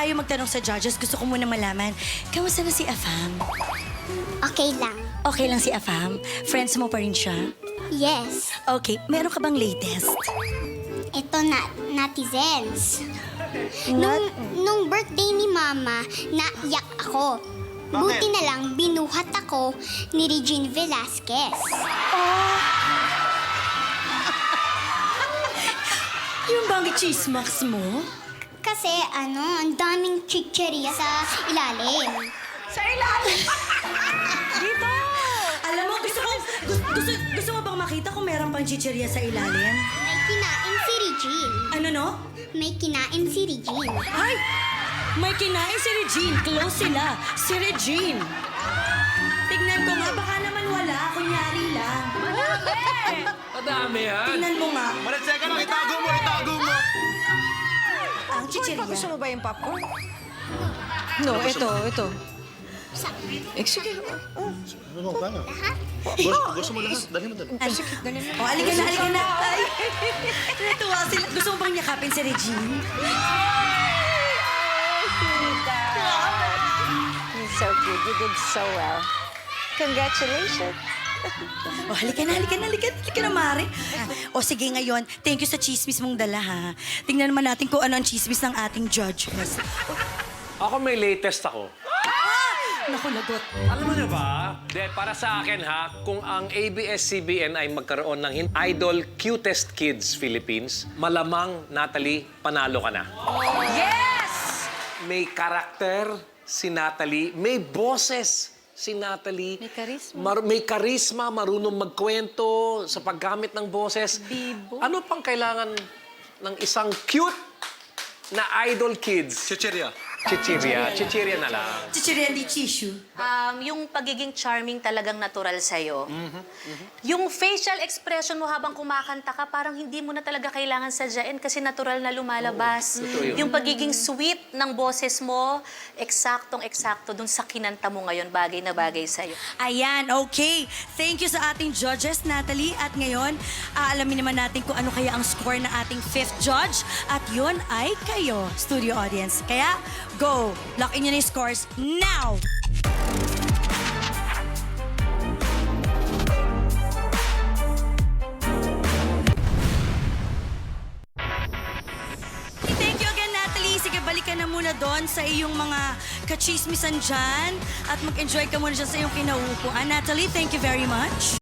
tayo magtanong sa judges, gusto ko muna malaman, kamusta na si Afam? Okay lang. Okay lang si Afam? Friends mo pa rin siya? Yes. Okay, meron ka bang latest? Ito na, netizens. Nung birthday ni Mama, naiyak ako. Buti na lang, binuhat ako ni Regine Velasquez. Yung bang chismax mo? Kasi ang daming chicheria sa ilalim. Sa ilalim! Dito! Alam mo, gusto mo bang makita kung meron pang chicheria sa ilalim? May kinain si Regine. Ano no? May kinain si Regine. Ay! May kinain si Regine. Close sila. Si Regine. Tignan ko nga, baka naman wala. Kunyari lang. Madami yan. Tignan mo nga. Malit-seka lang, itago mo, itago mo. Ang chicheria. Gusto mo ba yung popcorn? No, ito. Sige. Ano ka na? Gusto mo lahat? Dali mo, dali. O, alika na. Ay, natuwa sila. Gusto mo bang yakapin si Regine? You're so good. You did so well. Congratulations. O, halika na, Mari. O, sige ngayon, thank you sa chismis mong dala, ha. Tingnan naman natin kung ano ang chismis ng ating judges. Ako may latest ako. Naku, lagot. Alam mo na ba? Para sa akin ha, kung ang ABS-CBN ay magkaroon ng Idol Cutest Kids Philippines, malamang, Natalie, panalo ka na. Yes! May karakter si Natalie, may boses si Natalie. May karisma. May karisma, marunong magkwento sa paggamit ng boses. Bibo. Ano pang kailangan ng isang cute na idol kids? Chicheria. Chichiria na lang. Chicheria di tissue. Yung pagiging charming talagang natural sa'yo. Yung facial expression mo habang kumakanta ka, parang hindi mo na talaga kailangan sadyain kasi natural na lumalabas. totoo yun. Yung pagiging sweet ng boses mo, eksaktong-eksakto dun sa kinanta mo ngayon, bagay na bagay sa'yo. Ayan, okay. Thank you sa ating judges, Natalie. At ngayon, aalamin naman natin kung ano kaya ang score ng ating fifth judge. At yun ay kayo, studio audience. Kaya, go! Lock in nyo na yung scores now! Thank you again, Natalie. Sige, balik ka na muna doon sa iyong mga kachismisan dyan at mag-enjoy ka muna dyan sa iyong kinauupuan. Natalie, thank you very much.